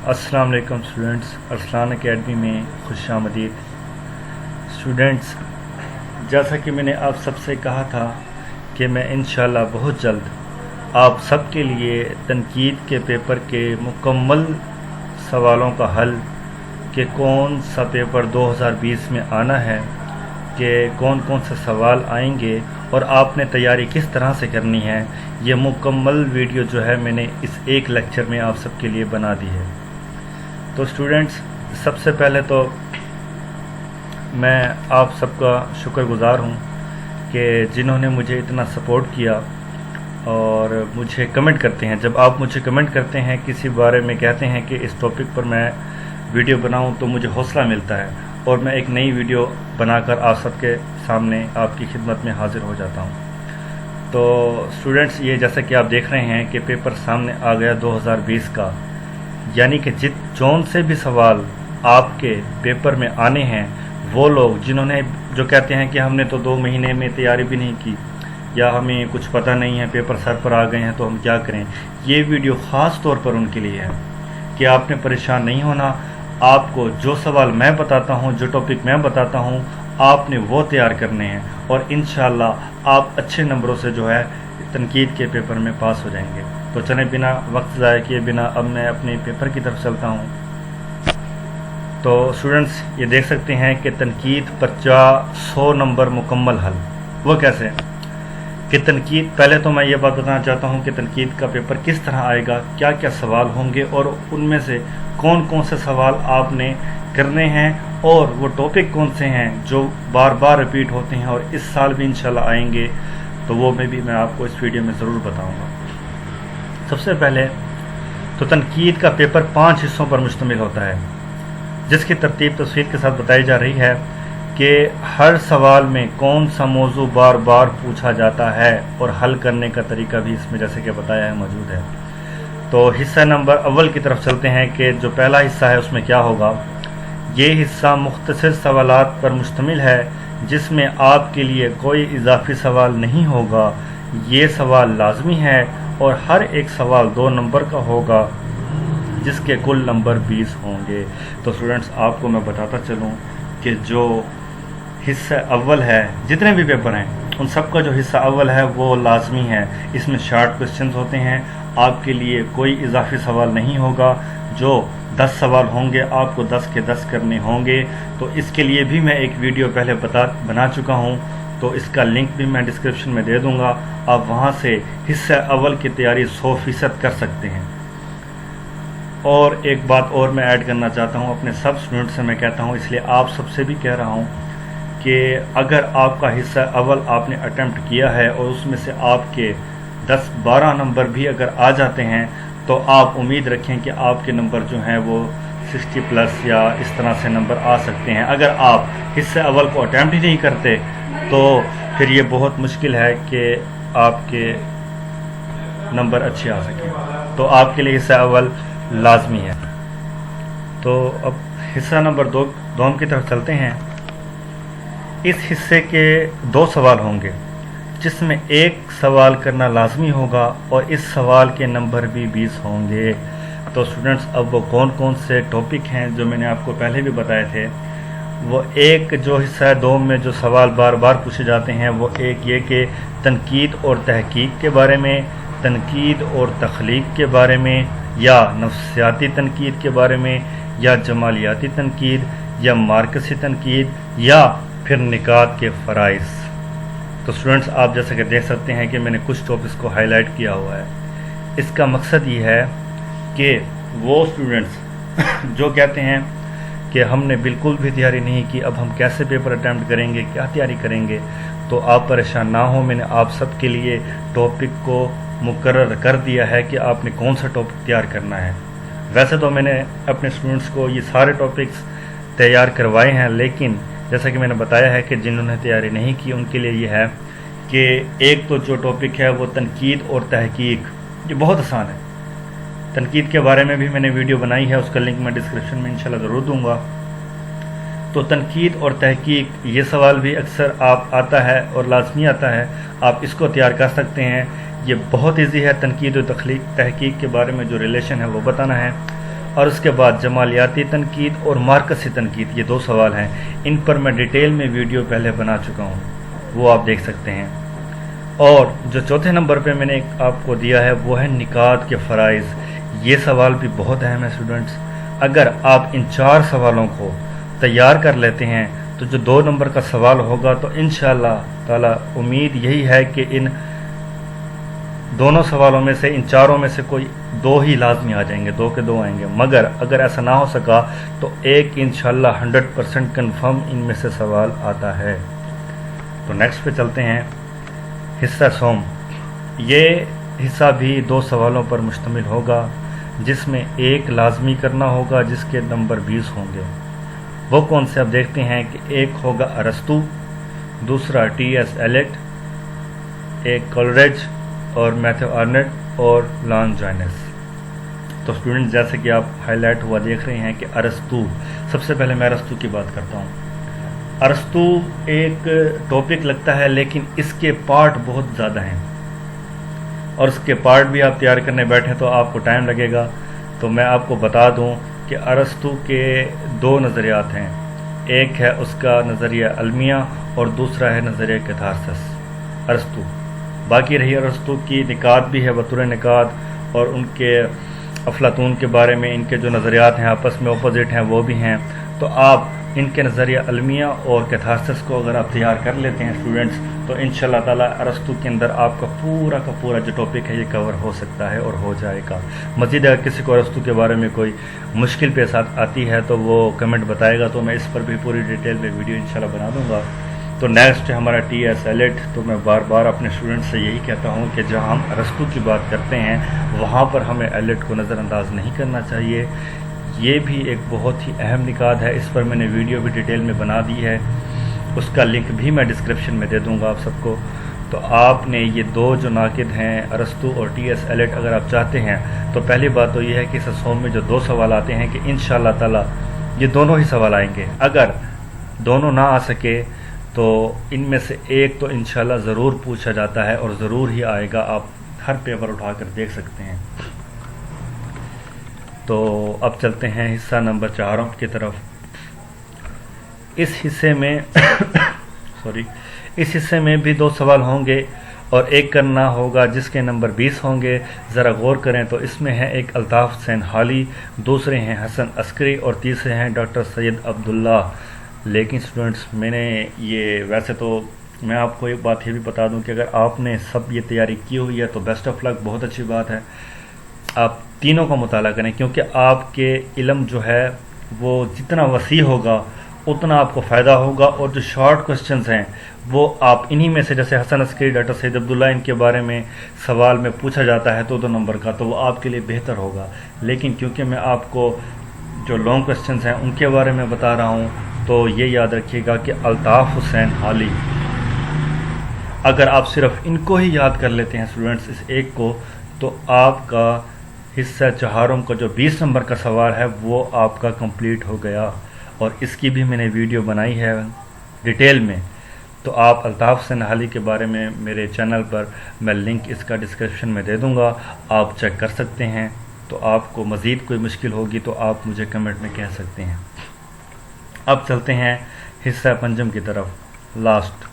السلام علیکم students, Arsalan academy میں خوش آمدید۔ اسٹوڈنٹس، جیسا کہ میں نے آپ سب سے کہا تھا کہ میں انشاءاللہ بہت جلد آپ سب کے لیے تنقید کے پیپر کے مکمل سوالوں کا حل کہ کون سا پیپر 2020 میں آنا ہے، کہ کون کون سے سوال آئیں گے اور آپ نے تیاری کس طرح سے کرنی ہے، یہ مکمل ویڈیو جو ہے میں نے اس ایک لیکچر میں آپ سب کے لیے بنا دی ہے۔ تو اسٹوڈنٹس، سب سے پہلے تو میں آپ سب کا شکر گزار ہوں کہ جنہوں نے مجھے اتنا سپورٹ کیا اور مجھے کمنٹ کرتے ہیں۔ جب آپ مجھے کمنٹ کرتے ہیں کسی بارے میں، کہتے ہیں کہ اس ٹاپک پر میں ویڈیو بناؤں، تو مجھے حوصلہ ملتا ہے اور میں ایک نئی ویڈیو بنا کر آپ سب کے سامنے آپ کی خدمت میں حاضر ہو جاتا ہوں۔ تو اسٹوڈنٹس، یہ جیسا کہ آپ دیکھ رہے ہیں کہ پیپر سامنے آ گیا 2020 کا، یعنی کہ جون سے بھی سوال آپ کے پیپر میں آنے ہیں، وہ لوگ جنہوں نے جو کہتے ہیں کہ ہم نے تو 2 مہینے میں تیاری بھی نہیں کی، یا ہمیں کچھ پتہ نہیں ہے، پیپر سر پر آ گئے ہیں تو ہم کیا کریں، یہ ویڈیو خاص طور پر ان کے لیے ہے کہ آپ نے پریشان نہیں ہونا۔ آپ کو جو سوال میں بتاتا ہوں، جو ٹاپک میں بتاتا ہوں، آپ نے وہ تیار کرنے ہیں اور انشاءاللہ آپ اچھے نمبروں سے جو ہے تنقید کے پیپر میں پاس ہو جائیں گے۔ تو چلیں بنا وقت ضائع کیے بنا اب میں اپنے پیپر کی طرف چلتا ہوں۔ تو اسٹوڈنٹس، یہ دیکھ سکتے ہیں کہ تنقید 100 نمبر مکمل حل۔ وہ کیسے کہ تنقید، پہلے تو میں یہ بات بتانا چاہتا ہوں کہ تنقید کا پیپر کس طرح آئے گا، کیا کیا سوال ہوں گے اور ان میں سے کون کون سے سوال آپ نے کرنے ہیں اور وہ ٹاپک کون سے ہیں جو بار بار ریپیٹ ہوتے ہیں اور اس سال بھی انشاءاللہ آئیں گے، تو وہ میں آپ کو اس ویڈیو میں ضرور بتاؤں گا۔ سب سے پہلے تو تنقید کا پیپر 5 حصوں پر مشتمل ہوتا ہے، جس کی ترتیب تفصیل کے ساتھ بتائی جا رہی ہے کہ ہر سوال میں کون سا موضوع بار بار پوچھا جاتا ہے اور حل کرنے کا طریقہ بھی اس میں جیسے کہ بتایا ہے موجود ہے۔ تو حصہ نمبر اول کی طرف چلتے ہیں کہ جو پہلا حصہ ہے اس میں کیا ہوگا۔ یہ حصہ مختصر سوالات پر مشتمل ہے، جس میں آپ کے لیے کوئی اضافی سوال نہیں ہوگا۔ یہ سوال لازمی ہے اور ہر ایک سوال 2 نمبر کا ہوگا، جس کے کل نمبر 20 ہوں گے۔ تو اسٹوڈنٹس، آپ کو میں بتاتا چلوں کہ جو حصہ اول ہے، جتنے بھی پیپر ہیں ان سب کا جو حصہ اول ہے وہ لازمی ہے۔ اس میں شارٹ کوسچنز ہوتے ہیں، آپ کے لیے کوئی اضافی سوال نہیں ہوگا۔ جو 10 سوال ہوں گے آپ کو 10 کے 10 کرنے ہوں گے۔ تو اس کے لیے بھی میں ایک ویڈیو پہلے بنا چکا ہوں، تو اس کا لنک بھی میں ڈسکرپشن میں دے دوں گا، آپ وہاں سے حصہ اول کی تیاری 100% کر سکتے ہیں۔ اور ایک بات اور میں ایڈ کرنا چاہتا ہوں، اپنے سب اسٹوڈنٹ سے میں کہتا ہوں، اس لیے آپ سب سے بھی کہہ رہا ہوں کہ اگر آپ کا حصہ اول آپ نے اٹیمپٹ کیا ہے اور اس میں سے آپ کے 10-12 نمبر بھی اگر آ جاتے ہیں، تو آپ امید رکھیں کہ آپ کے نمبر جو ہیں وہ 60+ یا اس طرح سے نمبر آ سکتے ہیں۔ اگر آپ حصہ اول کو اٹیمپٹ ہی نہیں کرتے تو پھر یہ بہت مشکل ہے کہ آپ کے نمبر اچھے آ سکیں۔ تو آپ کے لیے حصہ اول لازمی ہے۔ تو اب حصہ نمبر 2 کی طرف چلتے ہیں۔ اس حصے کے 2 سوال ہوں گے، جس میں ایک سوال کرنا لازمی ہوگا اور اس سوال کے نمبر بھی 20 ہوں گے۔ تو اسٹوڈنٹس، اب وہ کون کون سے ٹاپک ہیں جو میں نے آپ کو پہلے بھی بتائے تھے، وہ ایک جو حصہ ہے 2 میں جو سوال بار بار پوچھے جاتے ہیں، وہ ایک یہ کہ تنقید اور تحقیق کے بارے میں، تنقید اور تخلیق کے بارے میں، یا نفسیاتی تنقید کے بارے میں، یا جمالیاتی تنقید، یا مارکسی تنقید، یا پھر نکات کے فرائض۔ تو اسٹوڈنٹس، آپ جیسا کہ دیکھ سکتے ہیں کہ میں نے کچھ ٹاپکس کو ہائی لائٹ کیا ہوا ہے۔ اس کا مقصد یہ ہے کہ وہ اسٹوڈنٹس جو کہتے ہیں کہ ہم نے بالکل بھی تیاری نہیں کی، اب ہم کیسے پیپر اٹیمپٹ کریں گے، کیا تیاری کریں گے، تو آپ پریشان نہ ہوں۔ میں نے آپ سب کے لیے ٹاپک کو مقرر کر دیا ہے کہ آپ نے کون سا ٹاپک تیار کرنا ہے۔ ویسے تو میں نے اپنے اسٹوڈنٹس کو یہ سارے ٹاپکس تیار کروائے ہیں، لیکن جیسا کہ میں نے بتایا ہے کہ جنہوں نے تیاری نہیں کی ان کے لیے یہ ہے کہ ایک تو جو ٹاپک ہے وہ تنقید اور تحقیق، یہ بہت آسان ہے۔ تنقید کے بارے میں بھی میں نے ویڈیو بنائی ہے، اس کا لنک میں ڈسکرپشن میں انشاءاللہ ضرور دوں گا۔ تو تنقید اور تحقیق، یہ سوال بھی اکثر آتا ہے اور لازمی آتا ہے، آپ اس کو تیار کر سکتے ہیں۔ یہ بہت ایزی ہے، تنقید و تحقیق کے بارے میں جو ریلیشن ہے وہ بتانا ہے۔ اور اس کے بعد جمالیاتی تنقید اور مارکسی تنقید، یہ 2 سوال ہیں، ان پر میں ڈیٹیل میں ویڈیو پہلے بنا چکا ہوں، وہ آپ دیکھ سکتے ہیں۔ اور جو چوتھے نمبر پہ میں نے آپ کو دیا ہے وہ ہے نکات کے فرائض، یہ سوال بھی بہت اہم ہے اسٹوڈنٹس۔ اگر آپ ان 4 سوالوں کو تیار کر لیتے ہیں تو جو 2 نمبر کا سوال ہوگا تو انشاءاللہ تعالی امید یہی ہے کہ ان دونوں سوالوں میں سے، ان 4 میں سے کوئی 2 ہی لازمی آ جائیں گے، 2 کے 2 آئیں گے، مگر اگر ایسا نہ ہو سکا تو ایک انشاءاللہ 100% کنفرم ان میں سے سوال آتا ہے۔ تو نیکسٹ پہ چلتے ہیں، حصہ سوم۔ یہ حصہ بھی 2 سوالوں پر مشتمل ہوگا، جس میں ایک لازمی کرنا ہوگا جس کے نمبر 20 ہوں گے۔ وہ کون سے آپ دیکھتے ہیں کہ ایک ہوگا ارسطو، دوسرا ٹی ایس ایلیٹ، ایک کولریج اور میتھو آرنٹ اور لان جوائنس۔ تو اسٹوڈنٹ جیسے کہ آپ ہائی لائٹ ہوا دیکھ رہے ہیں کہ ارسطو، سب سے پہلے میں ارسطو کی بات کرتا ہوں۔ ارسطو ایک ٹاپک لگتا ہے لیکن اس کے پارٹ بہت زیادہ ہیں، اور اس کے پارٹ بھی آپ تیار کرنے بیٹھیں تو آپ کو ٹائم لگے گا۔ تو میں آپ کو بتا دوں کہ ارسطو کے 2 نظریات ہیں، ایک ہے اس کا نظریہ المیہ اور دوسرا ہے نظریہ کیتھارسس۔ ارسطو باقی رہی ارسطو کی نکات بھی ہے بطور نکات، اور ان کے افلاطون کے بارے میں ان کے جو نظریات ہیں آپس میں اپوزٹ ہیں وہ بھی ہیں۔ تو آپ ان کے نظریہ المیہ اور کیتھارسس کو اگر آپ تیار کر لیتے ہیں اسٹوڈنٹس تو انشاءاللہ تعالی ارسطو کے اندر آپ کا پورا جو ٹاپک ہے یہ کور ہو سکتا ہے اور ہو جائے گا۔ مزید اگر کسی کو ارسطو کے بارے میں کوئی مشکل پیش آتی ہے تو وہ کمنٹ بتائے گا، تو میں اس پر بھی پوری ڈیٹیل میں ویڈیو انشاءاللہ بنا دوں گا۔ تو نیکسٹ ہے ہمارا ٹی ایس ایلیٹ۔ تو میں بار بار اپنے اسٹوڈنٹ سے یہی کہتا ہوں کہ جہاں ہم ارسطو کی بات کرتے ہیں وہاں پر ہمیں ایلیٹ کو نظر انداز نہیں کرنا چاہیے۔ یہ بھی ایک بہت ہی اہم نکات ہے، اس پر میں نے ویڈیو بھی ڈیٹیل میں بنا دی ہے، اس کا لنک بھی میں ڈسکرپشن میں دے دوں گا آپ سب کو۔ تو آپ نے یہ 2 جو ناقد ہیں ارسطو اور ٹی ایس ایلیٹ اگر آپ چاہتے ہیں تو پہلی بات تو یہ ہے کہ اس سوم میں جو 2 سوال آتے ہیں کہ انشاءاللہ تعالی یہ دونوں ہی سوال آئیں گے۔ اگر دونوں نہ آ سکے تو ان میں سے ایک تو انشاءاللہ ضرور پوچھا جاتا ہے اور ضرور ہی آئے گا، آپ ہر پیپر اٹھا کر دیکھ سکتے ہیں۔ تو اب چلتے ہیں حصہ نمبر 4 کی طرف۔ اس حصے میں اس حصے میں بھی 2 سوال ہوں گے اور ایک کرنا ہوگا جس کے نمبر 20 ہوں گے۔ ذرا غور کریں تو اس میں ہے ایک الطاف حسین حالی، دوسرے ہیں حسن عسکری اور تیسرے ہیں ڈاکٹر سید عبداللہ۔ لیکن اسٹوڈنٹس میں نے یہ ویسے تو میں آپ کو ایک بات یہ بھی بتا دوں کہ اگر آپ نے سب یہ تیاری کی ہوئی ہے تو بیسٹ آف لک، بہت اچھی بات ہے۔ آپ تینوں کا مطالعہ کریں کیونکہ آپ کے علم جو ہے وہ جتنا وسیع ہوگا اتنا آپ کو فائدہ ہوگا، اور جو شارٹ کوسچنز ہیں وہ آپ انہی میں سے، جیسے حسن عسکری، ڈاکٹر سید عبداللہ، ان کے بارے میں سوال میں پوچھا جاتا ہے 2 نمبر کا، تو وہ آپ کے لیے بہتر ہوگا۔ لیکن کیونکہ میں آپ کو جو لانگ کوسچنز ہیں ان کے بارے میں بتا رہا ہوں تو یہ یاد رکھیے گا کہ الطاف حسین حالی، اگر آپ صرف ان کو ہی یاد کر لیتے ہیں اسٹوڈنٹس، اس ایک کو، تو آپ کا حصہ 4 کا جو 20 نمبر کا سوال ہے وہ آپ کا کمپلیٹ ہو گیا، اور اس کی بھی میں نے ویڈیو بنائی ہے ڈیٹیل میں۔ تو آپ الطاف حسین حالی کے بارے میں میرے چینل پر میں لنک اس کا ڈسکرپشن میں دے دوں گا، آپ چیک کر سکتے ہیں۔ تو آپ کو مزید کوئی مشکل ہوگی تو آپ مجھے کمنٹ میں کہہ سکتے ہیں۔ اب چلتے ہیں حصہ 5 کی طرف، لاسٹ۔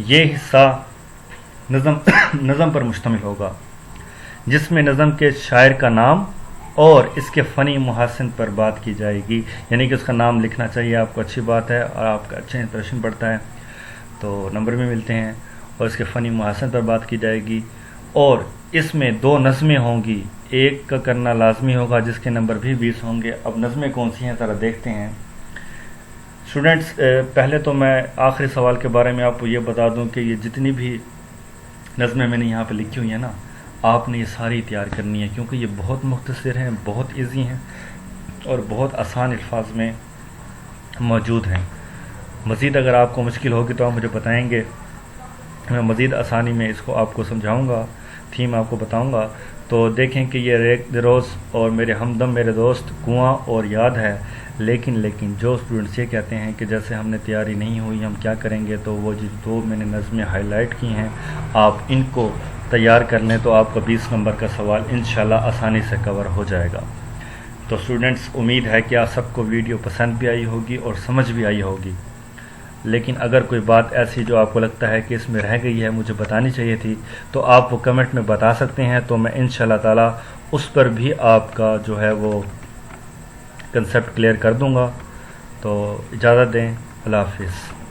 یہ حصہ نظم پر مشتمل ہوگا، جس میں نظم کے شاعر کا نام اور اس کے فنی محاسن پر بات کی جائے گی، یعنی کہ اس کا نام لکھنا چاہیے آپ کو، اچھی بات ہے اور آپ کا اچھا امپریشن پڑتا ہے تو نمبر بھی ملتے ہیں، اور اس کے فنی محاسن پر بات کی جائے گی۔ اور اس میں 2 نظمیں ہوں گی، ایک کا کرنا لازمی ہوگا جس کے نمبر بھی 20 ہوں گے۔ اب نظمیں کون سی ہیں ذرا دیکھتے ہیں اسٹوڈنٹس۔ پہلے تو میں آخری سوال کے بارے میں آپ کو یہ بتا دوں کہ یہ جتنی بھی نظمیں میں نے یہاں پہ لکھی ہوئی ہیں نا، آپ نے یہ ساری تیار کرنی ہے کیونکہ یہ بہت مختصر ہیں، بہت ایزی ہیں اور بہت آسان الفاظ میں موجود ہیں۔ مزید اگر آپ کو مشکل ہوگی تو آپ مجھے بتائیں گے، میں مزید آسانی میں اس کو آپ کو سمجھاؤں گا، تھیم آپ کو بتاؤں گا۔ تو دیکھیں کہ یہ ریک دروز اور میرے ہمدم میرے دوست کنواں اور یاد ہے، لیکن جو اسٹوڈنٹس یہ کہتے ہیں کہ جیسے ہم نے تیاری نہیں ہوئی ہم کیا کریں گے، تو وہ جو 2 میں نے نظمیں ہائی لائٹ کی ہیں آپ ان کو تیار کر لیں تو آپ کا 20 نمبر کا سوال انشاءاللہ آسانی سے کور ہو جائے گا۔ تو اسٹوڈنٹس امید ہے کہ آپ سب کو ویڈیو پسند بھی آئی ہوگی اور سمجھ بھی آئی ہوگی، لیکن اگر کوئی بات ایسی جو آپ کو لگتا ہے کہ اس میں رہ گئی ہے، مجھے بتانی چاہیے تھی، تو آپ وہ کمنٹ میں بتا سکتے ہیں، تو میں انشاءاللہ تعالی اس پر بھی آپ کا جو ہے وہ کنسیپٹ کلیئر کر دوں گا۔ تو اجازت دیں، اللہ حافظ۔